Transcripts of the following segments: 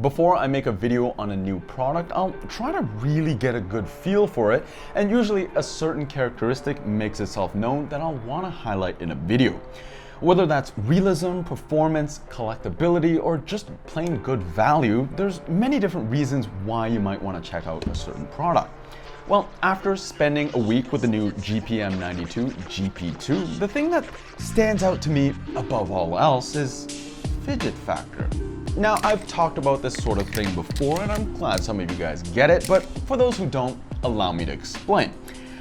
Before I make a video on a new product, I'll try to really get a good feel for it, and usually a certain characteristic makes itself known that I'll want to highlight in a video. Whether that's realism, performance, collectability, or just plain good value, there's many different reasons why you might want to check out a certain product. Well, after spending a week with the new GPM92 GP2, the thing that stands out to me above all else is fidget factor. Now, I've talked about this sort of thing before, and I'm glad some of you guys get it, but for those who don't, allow me to explain.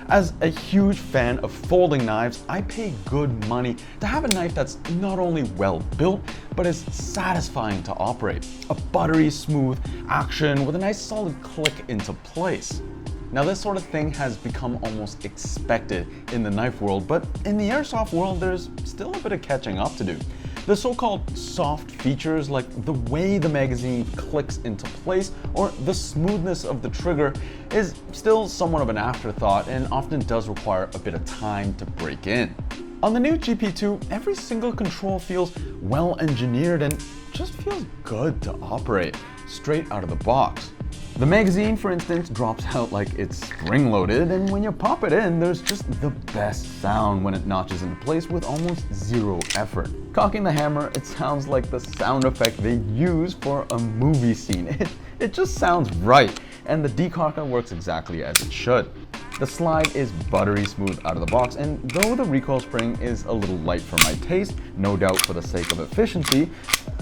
As a huge fan of folding knives, I pay good money to have a knife that's not only well built, but is satisfying to operate. A buttery smooth action with a nice solid click into place. Now, this sort of thing has become almost expected in the knife world, but in the airsoft world, there's still a bit of catching up to do. The so-called soft features, like the way the magazine clicks into place or the smoothness of the trigger, is still somewhat of an afterthought and often does require a bit of time to break in. On the new GP2, every single control feels well engineered and just feels good to operate straight out of the box. The magazine, for instance, drops out like it's spring-loaded, and when you pop it in, there's just the best sound when it notches into place with almost zero effort. Cocking the hammer, it sounds like the sound effect they use for a movie scene. It just sounds right, and the decocker works exactly as it should. The slide is buttery smooth out of the box, and though the recoil spring is a little light for my taste, no doubt for the sake of efficiency,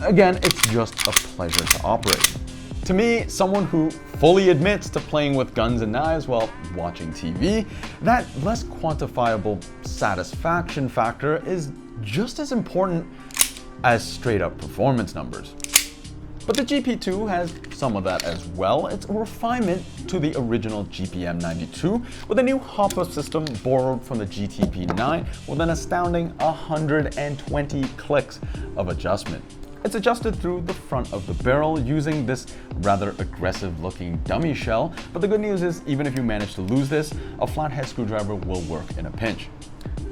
again, it's just a pleasure to operate. To me, someone who fully admits to playing with guns and knives while watching TV, that less quantifiable satisfaction factor is just as important as straight up performance numbers. But the GP2 has some of that as well. It's a refinement to the original GPM92 with a new hop-up system borrowed from the GTP9 with an astounding 120 clicks of adjustment. It's adjusted through the front of the barrel using this rather aggressive looking dummy shell, but the good news is even if you manage to lose this, a flathead screwdriver will work in a pinch.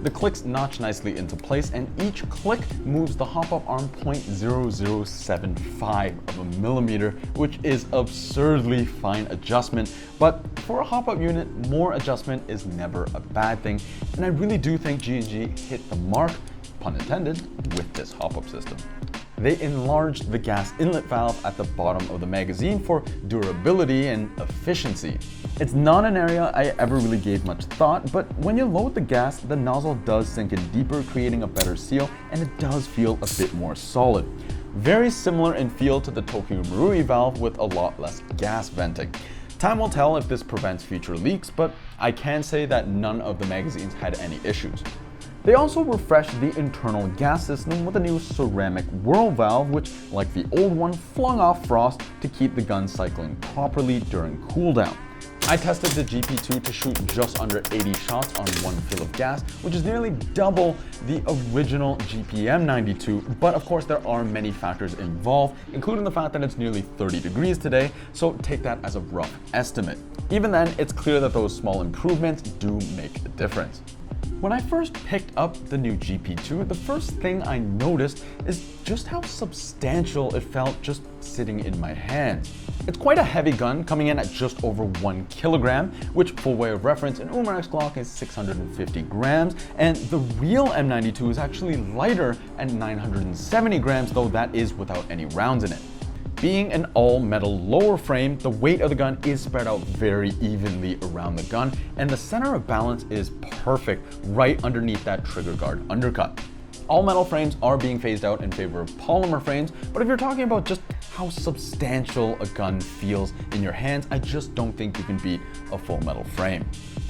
The clicks notch nicely into place, and each click moves the hop-up arm 0.0075 of a millimeter, which is absurdly fine adjustment, but for a hop-up unit, more adjustment is never a bad thing, and I really do think G&G hit the mark, pun intended, with this hop-up system. They enlarged the gas inlet valve at the bottom of the magazine for durability and efficiency. It's not an area I ever really gave much thought, but when you load the gas, the nozzle does sink in deeper, creating a better seal, and it does feel a bit more solid. Very similar in feel to the Tokyo Marui valve with a lot less gas venting. Time will tell if this prevents future leaks, but I can say that none of the magazines had any issues. They also refreshed the internal gas system with a new ceramic whirl valve, which, like the old one, flung off frost to keep the gun cycling properly during cooldown. I tested the GP2 to shoot just under 80 shots on one fill of gas, which is nearly double the original GPM92, but of course there are many factors involved, including the fact that it's nearly 30 degrees today, so take that as a rough estimate. Even then, it's clear that those small improvements do make a difference. When I first picked up the new GP2, the first thing I noticed is just how substantial it felt just sitting in my hands. It's quite a heavy gun, coming in at just over 1 kilogram, which, for way of reference, an Umarex Glock is 650 grams, and the real M92 is actually lighter at 970 grams, though that is without any rounds in it. Being an all-metal lower frame, the weight of the gun is spread out very evenly around the gun, and the center of balance is perfect right underneath that trigger guard undercut. All metal frames are being phased out in favor of polymer frames, but if you're talking about just how substantial a gun feels in your hands, I just don't think you can beat a full metal frame.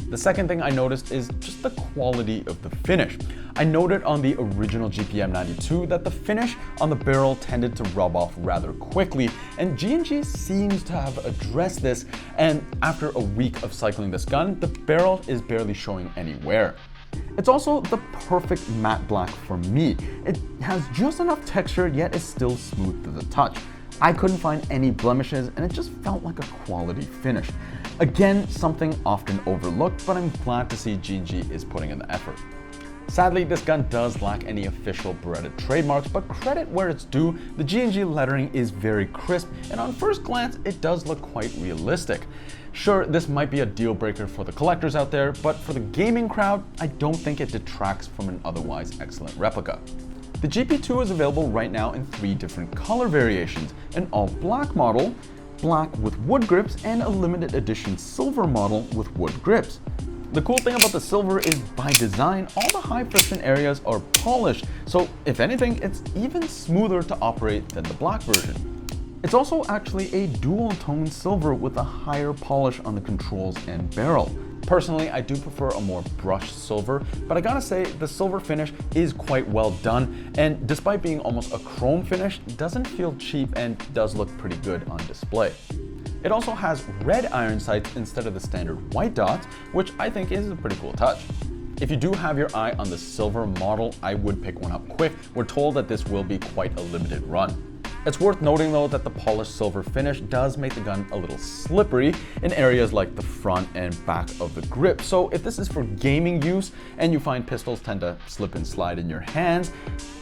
The second thing I noticed is just the quality of the finish. I noted on the original GPM92 that the finish on the barrel tended to rub off rather quickly, and G&G seems to have addressed this, and after a week of cycling this gun, the barrel is barely showing any wear. It's also the perfect matte black for me. It has just enough texture, yet is still smooth to the touch. I couldn't find any blemishes, and it just felt like a quality finish. Again, something often overlooked, but I'm glad to see G&G is putting in the effort. Sadly, this gun does lack any official Beretta trademarks, but credit where it's due, the G&G lettering is very crisp, and on first glance, it does look quite realistic. Sure, this might be a deal breaker for the collectors out there, but for the gaming crowd, I don't think it detracts from an otherwise excellent replica. The GP2 is available right now in 3 different color variations: an all-black model, black with wood grips, and a limited edition silver model with wood grips. The cool thing about the silver is, by design, all the high friction areas are polished, so if anything, it's even smoother to operate than the black version. It's also actually a dual tone silver with a higher polish on the controls and barrel. Personally, I do prefer a more brushed silver, but I gotta say the silver finish is quite well done, and despite being almost a chrome finish, doesn't feel cheap and does look pretty good on display. It also has red iron sights instead of the standard white dots, which I think is a pretty cool touch. If you do have your eye on the silver model, I would pick one up quick. We're told that this will be quite a limited run. It's worth noting though that the polished silver finish does make the gun a little slippery in areas like the front and back of the grip. So if this is for gaming use and you find pistols tend to slip and slide in your hands,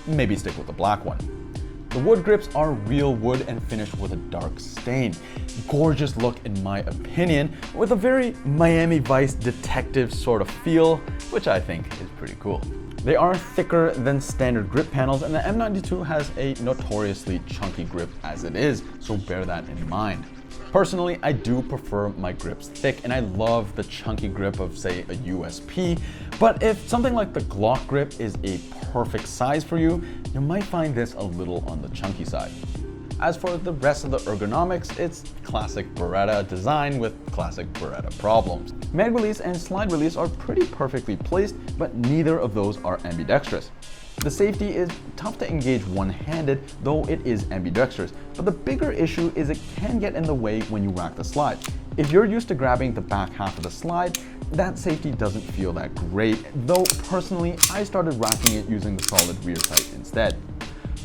maybe stick with the black one. The wood grips are real wood and finished with a dark stain. Gorgeous look in my opinion, with a very Miami Vice detective sort of feel, which I think is pretty cool. They are thicker than standard grip panels, and the M92 has a notoriously chunky grip as it is, so bear that in mind. Personally, I do prefer my grips thick, and I love the chunky grip of, say, a USP, but if something like the Glock grip is a perfect size for you, you might find this a little on the chunky side. As for the rest of the ergonomics, it's classic Beretta design with classic Beretta problems. Mag release and slide release are pretty perfectly placed, but neither of those are ambidextrous. The safety is tough to engage one-handed, though it is ambidextrous, but the bigger issue is it can get in the way when you rack the slide. If you're used to grabbing the back half of the slide, that safety doesn't feel that great, though personally I started racking it using the solid rear sight instead.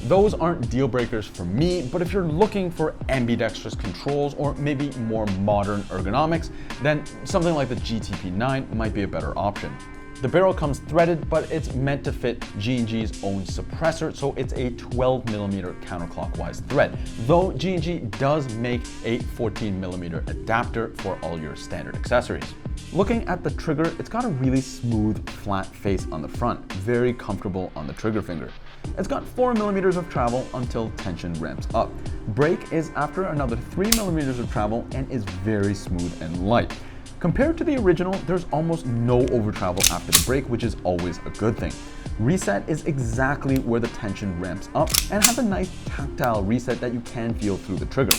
Those aren't deal breakers for me, but if you're looking for ambidextrous controls or maybe more modern ergonomics, then something like the GTP9 might be a better option. The barrel comes threaded, but it's meant to fit G&G's own suppressor, so it's a 12mm counterclockwise thread, though G&G does make a 14mm adapter for all your standard accessories. Looking at the trigger, it's got a really smooth, flat face on the front, very comfortable on the trigger finger. It's got 4mm of travel until tension ramps up. Brake is after another 3mm of travel and is very smooth and light. Compared to the original, there's almost no over travel after the brake, which is always a good thing. Reset is exactly where the tension ramps up and has a nice tactile reset that you can feel through the trigger.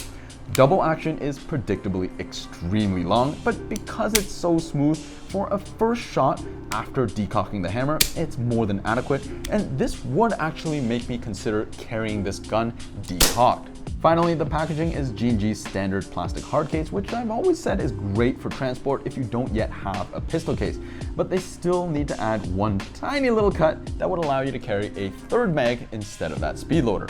Double action is predictably extremely long, but because it's so smooth, for a first shot after decocking the hammer, it's more than adequate, and this would actually make me consider carrying this gun decocked. Finally, the packaging is G&G's standard plastic hard case, which I've always said is great for transport if you don't yet have a pistol case, but they still need to add one tiny little cut that would allow you to carry a third mag instead of that speed loader.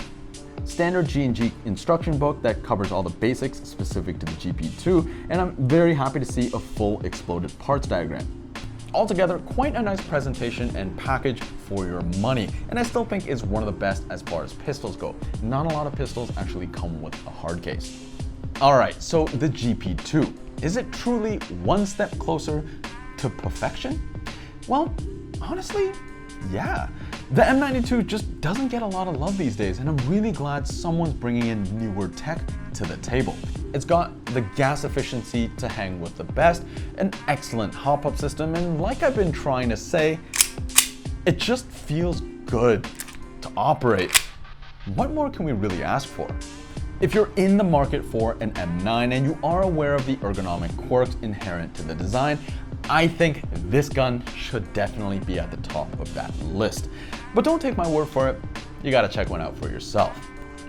Standard G&G instruction book that covers all the basics specific to the GP2, and I'm very happy to see a full exploded parts diagram. Altogether, quite a nice presentation and package for your money, and I still think is one of the best as far as pistols go. Not a lot of pistols actually come with a hard case. Alright, so the GP2. Is it truly one step closer to perfection? Well, honestly, yeah. The M92 just doesn't get a lot of love these days, and I'm really glad someone's bringing in newer tech to the table. It's got the gas efficiency to hang with the best, an excellent hop-up system, and like I've been trying to say, it just feels good to operate. What more can we really ask for? If you're in the market for an M9 and you are aware of the ergonomic quirks inherent to the design, I think this gun should definitely be at the top of that list. But don't take my word for it, you gotta check one out for yourself.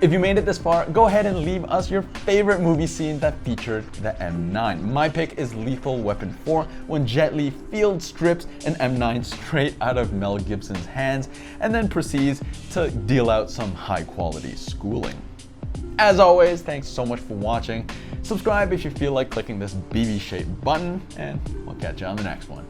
If you made it this far, go ahead and leave us your favorite movie scene that featured the M9. My pick is Lethal Weapon 4, when Jet Li field strips an M9 straight out of Mel Gibson's hands and then proceeds to deal out some high quality schooling. As always, thanks so much for watching. Subscribe if you feel like clicking this BB-shaped button, and we'll catch you on the next one.